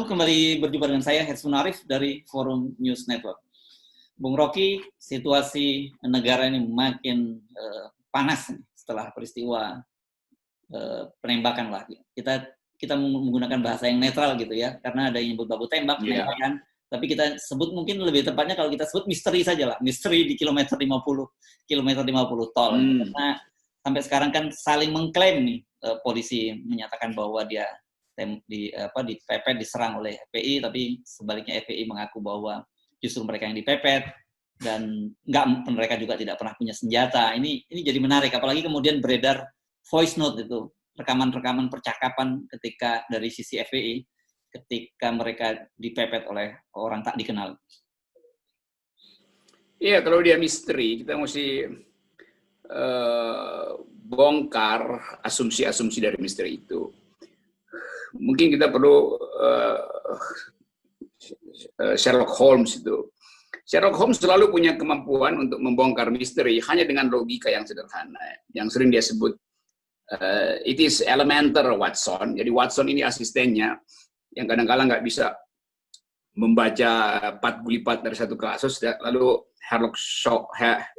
Halo, kembali berjumpa dengan saya, Hetsun Arif dari Forum News Network. Bung Rocky, situasi negara ini makin panas setelah peristiwa penembakan lah. Kita menggunakan bahasa yang netral gitu ya, karena ada yang nyebut baku tembak, penembakan. Tapi kita sebut mungkin lebih tepatnya kalau kita sebut misteri saja lah, misteri di kilometer 50 tol. Karena sampai sekarang kan saling mengklaim nih, polisi menyatakan bahwa dia dipepet, diserang oleh FPI, tapi sebaliknya FPI mengaku bahwa justru mereka yang dipepet dan mereka juga tidak pernah punya senjata. Ini jadi menarik, apalagi kemudian beredar voice note itu, rekaman percakapan ketika dari sisi FPI ketika mereka dipepet oleh orang tak dikenal. Iya, kalau dia misteri, kita mesti bongkar asumsi-asumsi dari misteri itu. Mungkin kita perlu Sherlock Holmes itu. Sherlock Holmes selalu punya kemampuan untuk membongkar misteri hanya dengan logika yang sederhana, yang sering dia sebut it is elemental Watson. Jadi Watson ini asistennya yang kadang-kadang nggak bisa membaca 4 gulipat dari satu kasus, lalu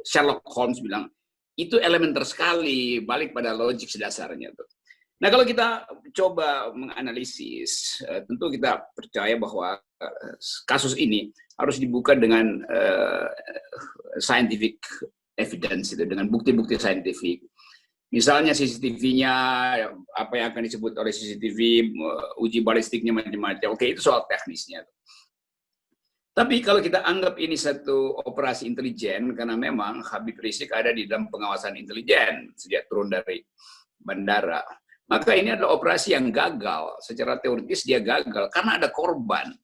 Sherlock Holmes bilang itu elementer sekali, balik pada logik sedasarnya tuh. Nah, kalau kita coba menganalisis, tentu kita percaya bahwa kasus ini harus dibuka dengan scientific evidence, itu, dengan bukti-bukti saintifik. Misalnya CCTV-nya, apa yang akan disebut oleh CCTV, uji balistiknya macam-macam. Oke, itu soal teknisnya. Tapi kalau kita anggap ini satu operasi intelijen, karena memang Habib Rizik ada di dalam pengawasan intelijen sejak turun dari bandara, maka ini adalah operasi yang gagal. Secara teoritis dia gagal karena ada korban.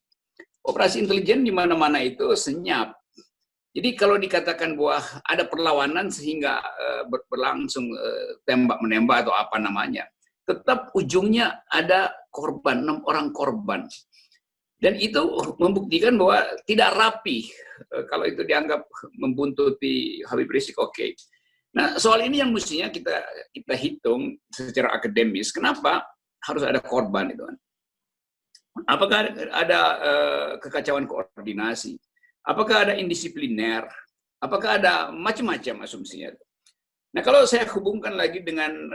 Operasi intelijen di mana-mana itu senyap. Jadi kalau dikatakan bahwa ada perlawanan sehingga berlangsung tembak-menembak atau apa namanya, tetap ujungnya ada korban, 6 orang korban. Dan itu membuktikan bahwa tidak rapi. Kalau itu dianggap membuntuti Habib Rizik, oke. Nah, soal ini yang mestinya kita hitung secara akademis. Kenapa harus ada korban itu kan? Apakah ada kekacauan koordinasi? Apakah ada indisipliner? Apakah ada macam-macam asumsinya? Nah, kalau saya hubungkan lagi dengan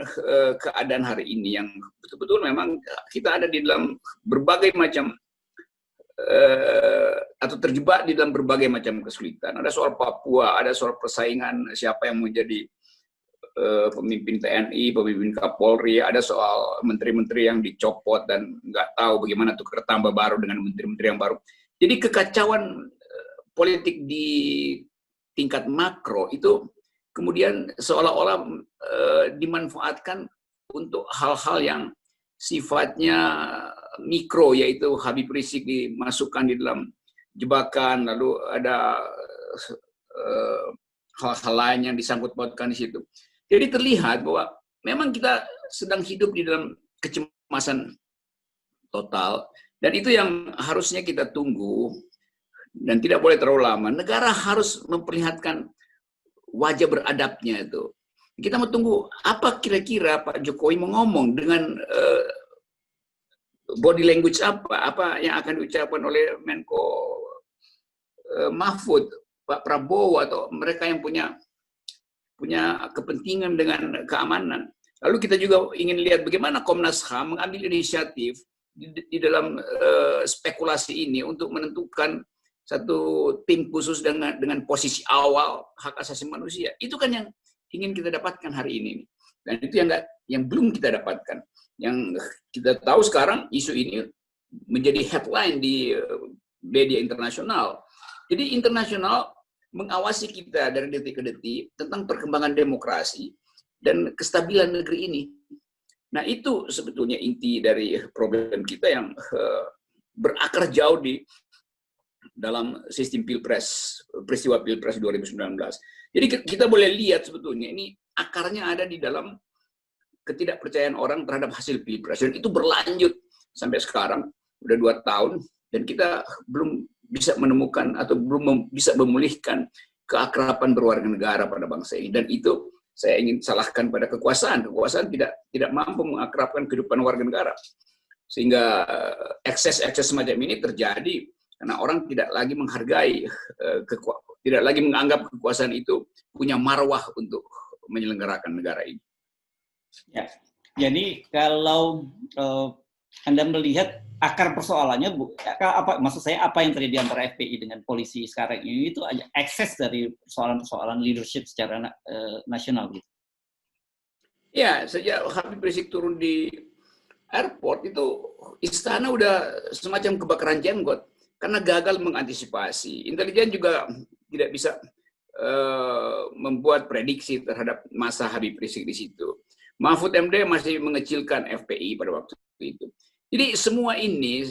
keadaan hari ini yang betul-betul memang kita ada di dalam berbagai macam atau terjebak di dalam berbagai macam kesulitan. Ada soal Papua, ada soal persaingan siapa yang menjadi pemimpin TNI, pemimpin Kapolri, ada soal menteri-menteri yang dicopot dan nggak tahu bagaimana tukar tambah baru dengan menteri-menteri yang baru. Jadi kekacauan politik di tingkat makro itu kemudian seolah-olah dimanfaatkan untuk hal-hal yang sifatnya mikro, yaitu Habib Rizik dimasukkan di dalam jebakan, lalu ada hal-hal lain yang disangkut pautkan di situ. Jadi terlihat bahwa memang kita sedang hidup di dalam kecemasan total, dan itu yang harusnya kita tunggu dan tidak boleh terlalu lama. Negara harus memperlihatkan wajah beradabnya itu. Kita mau tunggu apa kira-kira Pak Jokowi mau ngomong dengan body language apa yang akan diucapkan oleh Menko Mahfud, Pak Prabowo, atau mereka yang punya kepentingan dengan keamanan. Lalu kita juga ingin lihat bagaimana Komnas HAM mengambil inisiatif di dalam spekulasi ini untuk menentukan satu tim khusus dengan posisi awal hak asasi manusia. Itu kan yang ingin kita dapatkan hari ini. Dan itu yang belum kita dapatkan. Yang kita tahu sekarang isu ini menjadi headline di media internasional. Jadi internasional mengawasi kita dari detik ke detik tentang perkembangan demokrasi dan kestabilan negeri ini. Nah, itu sebetulnya inti dari problem kita yang berakar jauh di dalam sistem peristiwa Pilpres 2019. Jadi kita boleh lihat sebetulnya ini akarnya ada di dalam ketidakpercayaan orang terhadap hasil Pilpres, dan itu berlanjut sampai sekarang udah 2 tahun, dan kita belum bisa menemukan atau belum bisa memulihkan keakraban berwarga negara pada bangsa ini. Dan itu saya ingin salahkan pada kekuasaan. Kekuasaan tidak mampu mengakrabkan kehidupan warga negara. Sehingga ekses-ekses semacam ini terjadi karena orang tidak lagi menghargai, tidak lagi menganggap kekuasaan itu punya marwah untuk menyelenggarakan negara ini. Ya, jadi kalau Anda melihat akar persoalannya, maksud saya apa yang terjadi antara FPI dengan polisi sekarang ini itu ekses dari persoalan-persoalan leadership secara nasional gitu. Ya, sejak Habib Rizik turun di airport itu istana udah semacam kebakaran jenggot karena gagal mengantisipasi. Intelijen juga tidak bisa membuat prediksi terhadap masa Habib Rizik di situ. Mahfud MD masih mengecilkan FPI pada waktu itu. Jadi semua ini,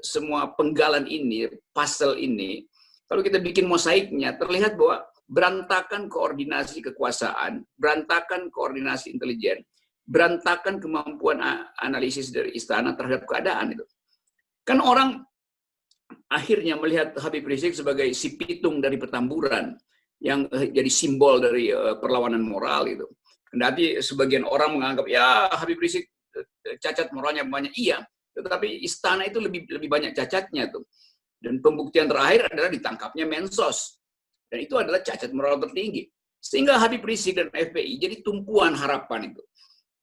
semua penggalan ini, puzzle ini, kalau kita bikin mosaiknya, terlihat bahwa berantakan koordinasi kekuasaan, berantakan koordinasi intelijen, berantakan kemampuan analisis dari istana terhadap keadaan itu. Kan orang akhirnya melihat Habib Rizik sebagai si pitung dari Petamburan yang jadi simbol dari perlawanan moral itu. Kendati sebagian orang menganggap ya Habib Rizik cacat moralnya banyak, iya, tetapi istana itu lebih banyak cacatnya tuh. Dan pembuktian terakhir adalah ditangkapnya Mensos. Dan itu adalah cacat moral tertinggi. Sehingga Habib Rizik dan FPI jadi tumpuan harapan itu.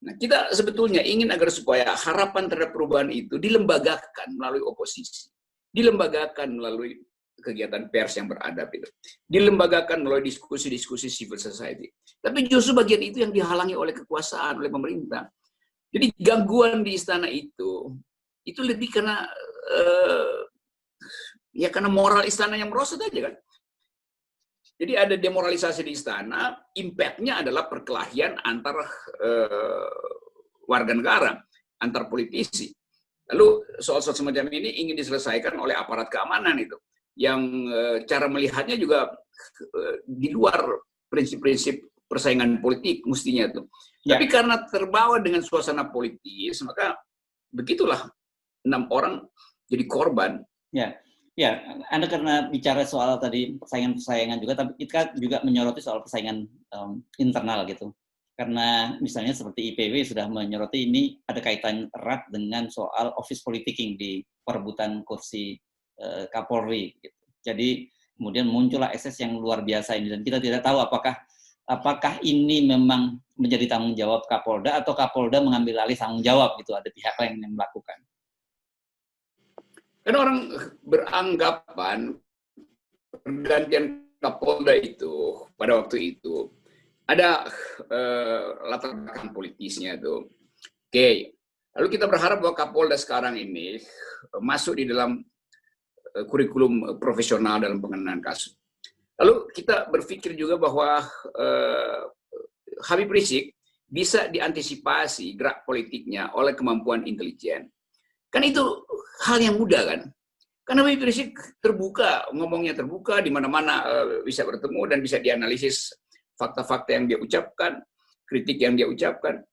Nah, kita sebetulnya ingin agar supaya harapan terhadap perubahan itu dilembagakan melalui oposisi, dilembagakan melalui kegiatan pers yang beradab itu, dilembagakan melalui diskusi-diskusi civil society. Tapi justru bagian itu yang dihalangi oleh kekuasaan, oleh pemerintah. Jadi gangguan di istana itu lebih karena karena moral istana yang merosot aja kan. Jadi ada demoralisasi di istana, impact-nya adalah perkelahian antar warga negara, antar politisi. Lalu soal-soal semacam ini ingin diselesaikan oleh aparat keamanan itu, yang cara melihatnya juga di luar prinsip-prinsip persaingan politik mestinya tuh. Ya. Tapi karena terbawa dengan suasana politis, maka begitulah 6 orang jadi korban. Ya. Ya, Anda karena bicara soal tadi persaingan-persaingan juga, tapi kita juga menyoroti soal persaingan internal gitu. Karena misalnya seperti IPW sudah menyoroti ini ada kaitan erat dengan soal office politicking di perebutan kursi Kapolri. Gitu. Jadi kemudian muncullah ekses yang luar biasa ini dan kita tidak tahu apakah ini memang menjadi tanggung jawab Kapolda atau Kapolda mengambil alih tanggung jawab gitu. Ada pihak lain yang melakukan. Karena orang beranggapan pergantian Kapolda itu pada waktu itu ada latar belakang politisnya tuh. Oke, lalu kita berharap bahwa Kapolda sekarang ini masuk di dalam kurikulum profesional dalam penanganan kasus. Lalu kita berpikir juga bahwa Habib Rizik bisa diantisipasi gerak politiknya oleh kemampuan intelijen. Kan itu hal yang mudah kan. Karena Habib Rizik terbuka, ngomongnya terbuka, di mana-mana bisa bertemu dan bisa dianalisis fakta-fakta yang dia ucapkan, kritik yang dia ucapkan.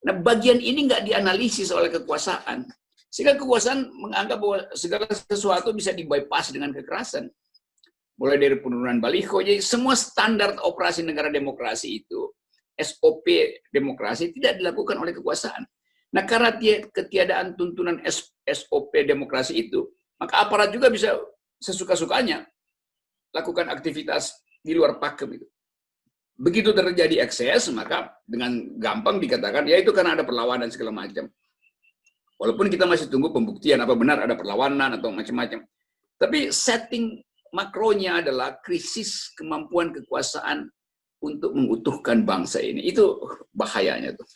Nah, bagian ini nggak dianalisis oleh kekuasaan. Sehingga kekuasaan menganggap bahwa segala sesuatu bisa di-bypass dengan kekerasan. Mulai dari penurunan baliho, jadi semua standar operasi negara demokrasi itu, SOP demokrasi tidak dilakukan oleh kekuasaan. Nah, karena ketiadaan tuntunan SOP demokrasi itu, maka aparat juga bisa sesuka-sukanya lakukan aktivitas di luar pakem itu. Begitu terjadi ekses, maka dengan gampang dikatakan, ya itu karena ada perlawanan segala macam. Walaupun kita masih tunggu pembuktian apa benar ada perlawanan atau macam-macam. Tapi setting makronya adalah krisis kemampuan kekuasaan untuk mengutuhkan bangsa ini. Itu bahayanya tuh.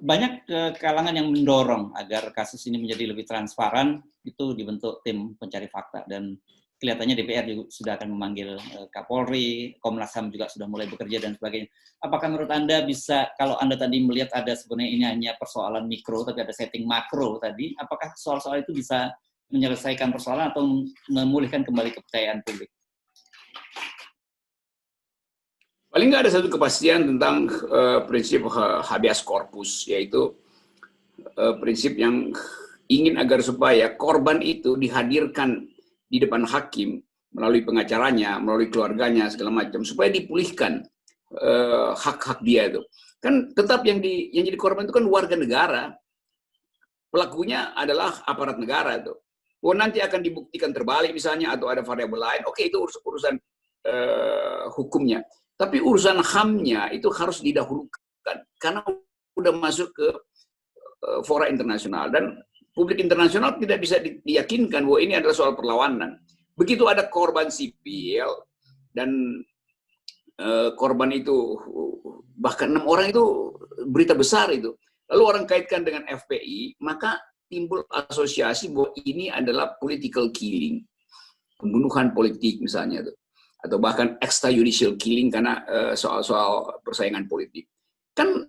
Banyak kalangan yang mendorong agar kasus ini menjadi lebih transparan, itu dibentuk tim pencari fakta dan kelihatannya DPR juga sudah akan memanggil Kapolri, Komnas HAM juga sudah mulai bekerja dan sebagainya. Apakah menurut Anda bisa, kalau Anda tadi melihat ada sebenarnya ini hanya persoalan mikro tapi ada setting makro tadi, apakah soal-soal itu bisa menyelesaikan persoalan atau memulihkan kembali kepercayaan publik? Paling nggak ada satu kepastian tentang prinsip habeas corpus, yaitu prinsip yang ingin agar supaya korban itu dihadirkan di depan hakim melalui pengacaranya, melalui keluarganya, segala macam, supaya dipulihkan hak-hak dia itu. Kan tetap yang jadi korban itu kan warga negara, pelakunya adalah aparat negara tuh. Oh nanti akan dibuktikan terbalik misalnya atau ada variabel lain. Oke, itu urusan hukumnya. Tapi urusan HAM-nya itu harus didahulukan karena udah masuk ke fora internasional dan publik internasional tidak bisa diyakinkan bahwa ini adalah soal perlawanan. Begitu ada korban sipil dan korban itu bahkan 6 orang itu berita besar itu. Lalu orang kaitkan dengan FPI, maka timbul asosiasi bahwa ini adalah political killing, pembunuhan politik misalnya tuh. Atau bahkan extrajudicial killing karena soal-soal persaingan politik. Kan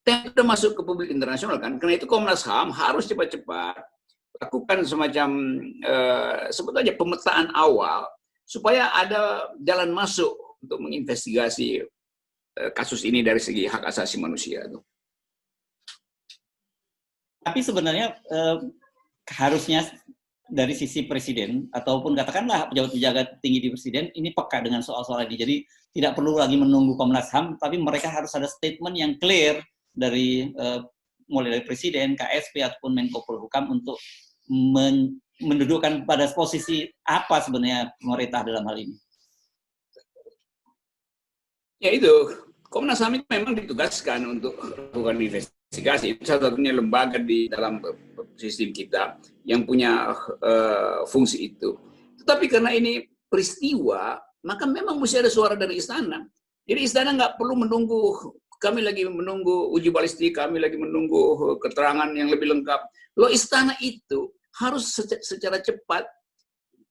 sudah masuk ke publik internasional kan, karena itu Komnas HAM harus cepat-cepat lakukan semacam sebetulnya pemetaan awal supaya ada jalan masuk untuk menginvestigasi kasus ini dari segi hak asasi manusia. Tapi sebenarnya harusnya dari sisi presiden ataupun katakanlah pejabat-pejabat tinggi di presiden ini peka dengan soal-soal ini. Jadi tidak perlu lagi menunggu Komnas HAM, tapi mereka harus ada statement yang clear dari mulai dari presiden, KSP ataupun Menko Polhukam untuk mendudukkan pada posisi apa sebenarnya pemerintah dalam hal ini. Ya itu, Komnas HAM itu memang ditugaskan untuk melakukan investigasi. Itu satu-satunya lembaga di dalam sistem kita yang punya fungsi itu. Tetapi karena ini peristiwa, maka memang mesti ada suara dari istana. Jadi istana nggak perlu menunggu, kami lagi menunggu uji balistik, kami lagi menunggu keterangan yang lebih lengkap. Loh istana itu harus secara cepat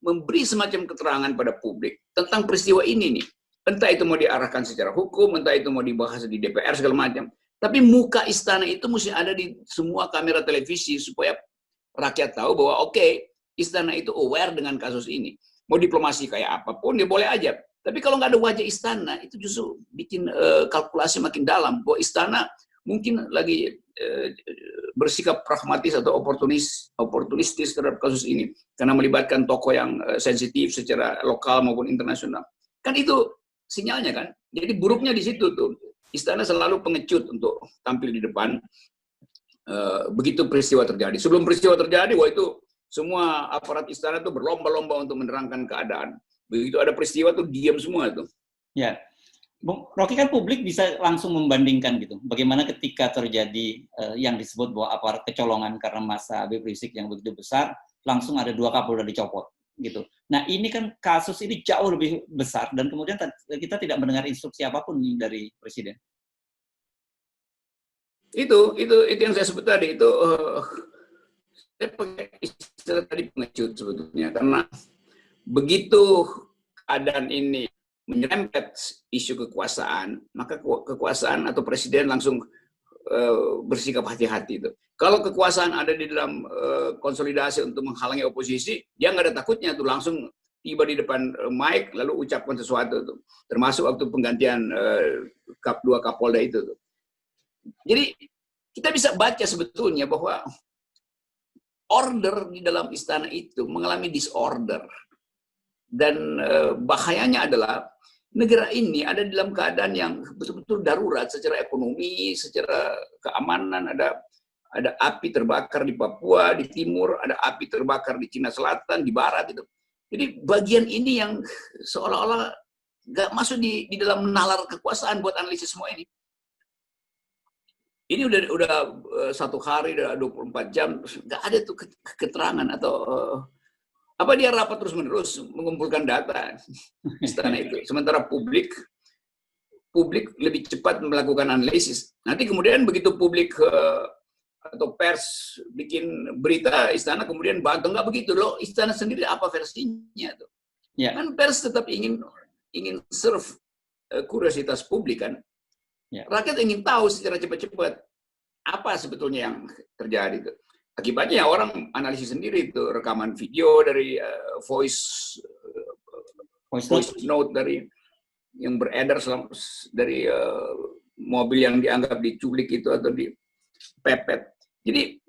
memberi semacam keterangan pada publik tentang peristiwa ini nih. Entah itu mau diarahkan secara hukum, entah itu mau dibahas di DPR segala macam. Tapi muka istana itu mesti ada di semua kamera televisi supaya rakyat tahu bahwa oke, istana itu aware dengan kasus ini. Mau diplomasi kayak apapun, dia boleh aja. Tapi kalau nggak ada wajah istana, itu justru bikin kalkulasi makin dalam. Bahwa istana mungkin lagi bersikap pragmatis atau oportunistis terhadap kasus ini. Karena melibatkan tokoh yang sensitif secara lokal maupun internasional. Kan itu sinyalnya kan. Jadi buruknya di situ tuh. Istana selalu pengecut untuk tampil di depan begitu peristiwa terjadi. Sebelum peristiwa terjadi, wah itu semua aparat istana tuh berlomba-lomba untuk menerangkan keadaan. Begitu ada peristiwa tuh diam semua tuh. Ya, Bung Rocky, kan publik bisa langsung membandingkan gitu. Bagaimana ketika terjadi yang disebut bahwa aparat kecolongan karena masa Habib Rizik yang begitu besar, langsung ada 2 Kapolda dicopot gitu. Nah ini kan kasus ini jauh lebih besar dan kemudian kita tidak mendengar instruksi apapun dari presiden. Itu yang saya sebut tadi itu saya pakai istilah tadi pengecut sebetulnya karena begitu keadaan ini menyerempet isu kekuasaan, maka kekuasaan atau presiden langsung bersikap hati-hati itu. Kalau kekuasaan ada di dalam konsolidasi untuk menghalangi oposisi, dia nggak ada takutnya tuh langsung tiba di depan mic lalu ucapkan sesuatu tuh. Termasuk waktu penggantian 2 Kapolda itu tuh. Jadi kita bisa baca sebetulnya bahwa order di dalam istana itu mengalami disorder. Dan bahayanya adalah negara ini ada dalam keadaan yang betul-betul darurat secara ekonomi, secara keamanan. Ada api terbakar di Papua, di timur, ada api terbakar di Cina Selatan, di barat itu. Jadi bagian ini yang seolah-olah nggak masuk di dalam nalar kekuasaan buat analisis semua ini. Ini udah 1 hari, udah 24 jam, nggak ada tuh keterangan atau apa dia rapat terus-menerus mengumpulkan data istana itu. Sementara publik lebih cepat melakukan analisis. Nanti kemudian begitu publik atau pers bikin berita istana kemudian bantah, nggak begitu loh. Istana sendiri apa versinya tuh? Ya. Kan pers tetap ingin serve kuriositas publik kan. Ya. Rakyat ingin tahu secara cepat-cepat apa sebetulnya yang terjadi tuh. Akibatnya orang analisis sendiri itu rekaman video dari voice note dari yang beredar dari mobil yang dianggap diculik itu atau dipepet. Jadi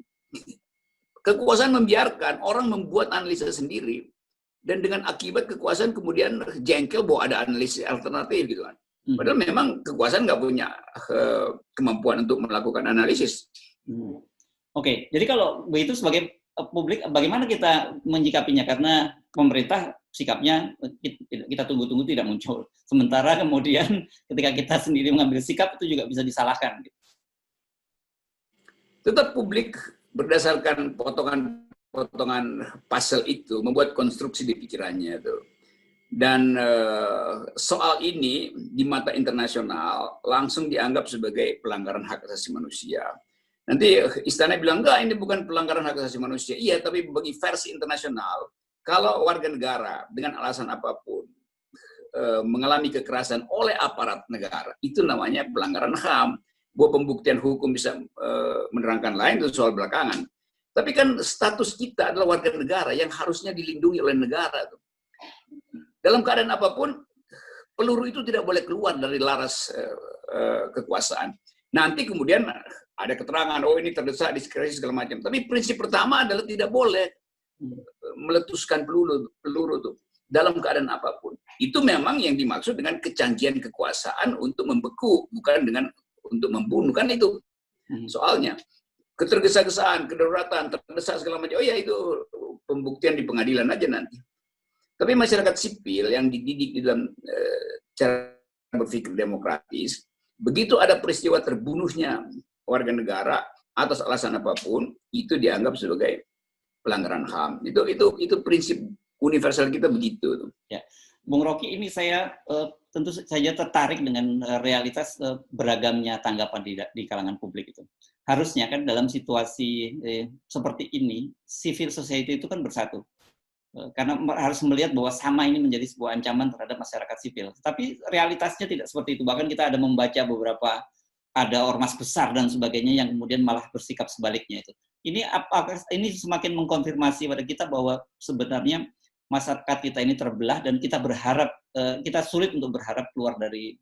kekuasaan membiarkan orang membuat analisis sendiri dan dengan akibat kekuasaan kemudian jengkel bahwa ada analisis alternatif gitu kan. Padahal memang kekuasaan nggak punya kemampuan untuk melakukan analisis. Oke, jadi kalau begitu sebagai publik, bagaimana kita menyikapinya? Karena pemerintah sikapnya kita tunggu-tunggu tidak muncul. Sementara kemudian ketika kita sendiri mengambil sikap itu juga bisa disalahkan. Tetap publik berdasarkan potongan puzzle itu membuat konstruksi di pikirannya itu. Dan soal ini di mata internasional langsung dianggap sebagai pelanggaran hak asasi manusia. Nanti istana bilang, enggak, ini bukan pelanggaran hak asasi manusia. Iya, tapi bagi versi internasional, kalau warga negara dengan alasan apapun mengalami kekerasan oleh aparat negara, itu namanya pelanggaran HAM. Bahwa pembuktian hukum bisa menerangkan lain, itu soal belakangan. Tapi kan status kita adalah warga negara yang harusnya dilindungi oleh negara. Dalam keadaan apapun, peluru itu tidak boleh keluar dari laras kekuasaan. Nanti kemudian ada keterangan, oh ini terdesak, diskresi segala macam. Tapi prinsip pertama adalah tidak boleh meletuskan peluru itu dalam keadaan apapun. Itu memang yang dimaksud dengan kecanggihan kekuasaan untuk membeku, bukan dengan untuk membunuh. Kan itu soalnya. Ketergesa-gesaan, kedaruratan, terdesak segala macam. Oh ya, itu pembuktian di pengadilan aja nanti. Tapi masyarakat sipil yang dididik di dalam cara berpikir demokratis, begitu ada peristiwa terbunuhnya warga negara atas alasan apapun, itu dianggap sebagai pelanggaran HAM. Itu prinsip universal kita begitu. Ya, Bung Rocky, ini saya tentu saja tertarik dengan realitas beragamnya tanggapan di kalangan publik itu. Harusnya kan dalam situasi seperti ini, civil society itu kan bersatu. Karena harus melihat bahwa sama ini menjadi sebuah ancaman terhadap masyarakat sipil. Tapi realitasnya tidak seperti itu. Bahkan kita ada membaca beberapa, ada ormas besar dan sebagainya yang kemudian malah bersikap sebaliknya itu. Ini semakin mengkonfirmasi pada kita bahwa sebenarnya masyarakat kita ini terbelah dan kita berharap, kita sulit untuk berharap keluar dari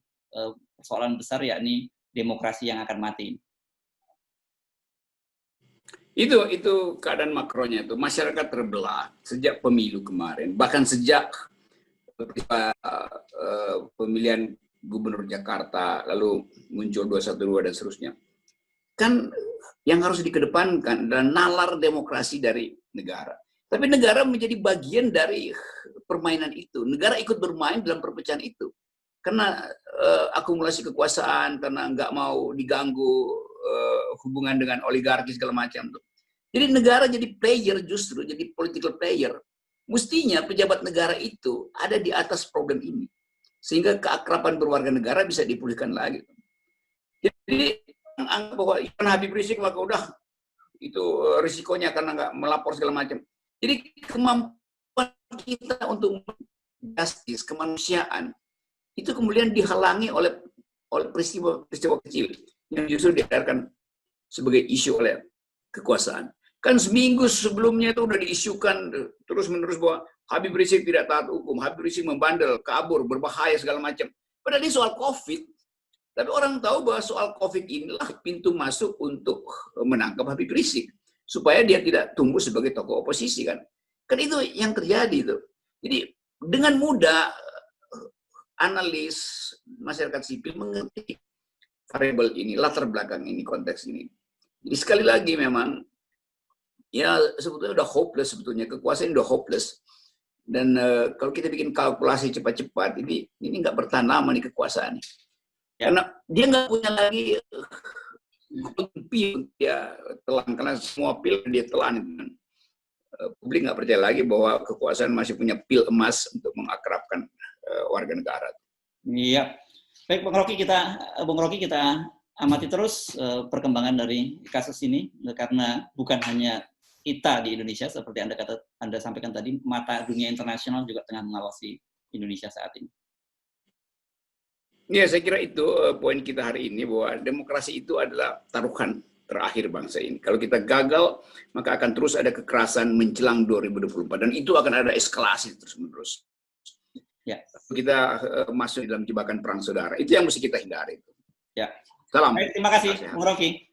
persoalan besar, yakni demokrasi yang akan mati. Itu keadaan makronya itu. Masyarakat terbelah sejak pemilu kemarin, bahkan sejak pemilihan gubernur Jakarta, lalu muncul 212 dan seterusnya. Kan yang harus dikedepankan adalah nalar demokrasi dari negara. Tapi negara menjadi bagian dari permainan itu. Negara ikut bermain dalam perpecahan itu. Karena akumulasi kekuasaan, karena nggak mau diganggu hubungan dengan oligarki segala macam tuh. Jadi negara jadi player, justru jadi political player. Mestinya pejabat negara itu ada di atas problem ini, sehingga keakraban berwarga negara bisa dipulihkan lagi. Jadi anggap bahwa Habib Rizik maka udah itu risikonya karena nggak melapor segala macam. Jadi kemampuan kita untuk justice, kemanusiaan itu kemudian dihalangi oleh peristiwa kecil yang justru diadakan sebagai isu oleh kekuasaan. Kan seminggu sebelumnya itu udah diisukan terus-menerus bahwa Habib Rizik tidak taat hukum, Habib Rizik membandel, kabur, berbahaya segala macam. Padahal ini soal COVID. Tapi orang tahu bahwa soal COVID inilah pintu masuk untuk menangkap Habib Rizik supaya dia tidak tumbuh sebagai tokoh oposisi kan. Kan itu yang terjadi itu. Jadi dengan mudah analis masyarakat sipil mengerti variabel ini, latar belakang ini, konteks ini. Jadi sekali lagi memang ya sebetulnya udah hopeless, sebetulnya kekuasaan udah hopeless. Dan kalau kita bikin kalkulasi cepat-cepat, ini nggak bertahan lama nih kekuasaan. Ya. Karena dia nggak punya lagi pil, dia telan, karena semua pil dia telan. Publik nggak percaya lagi bahwa kekuasaan masih punya pil emas untuk mengakrabkan warga negara. Iya, baik Bung Rocky, kita amati terus perkembangan dari kasus ini, karena bukan hanya kita di Indonesia seperti Anda sampaikan tadi, mata dunia internasional juga tengah mengawasi Indonesia saat ini. Ya, saya kira itu poin kita hari ini, bahwa demokrasi itu adalah taruhan terakhir bangsa ini. Kalau kita gagal, maka akan terus ada kekerasan menjelang 2024 dan itu akan ada eskalasi terus-menerus. Ya. Kita masuk dalam jebakan perang saudara. Itu yang mesti kita hindari. Ya. Salam. Baik, terima kasih, Bung Rocky.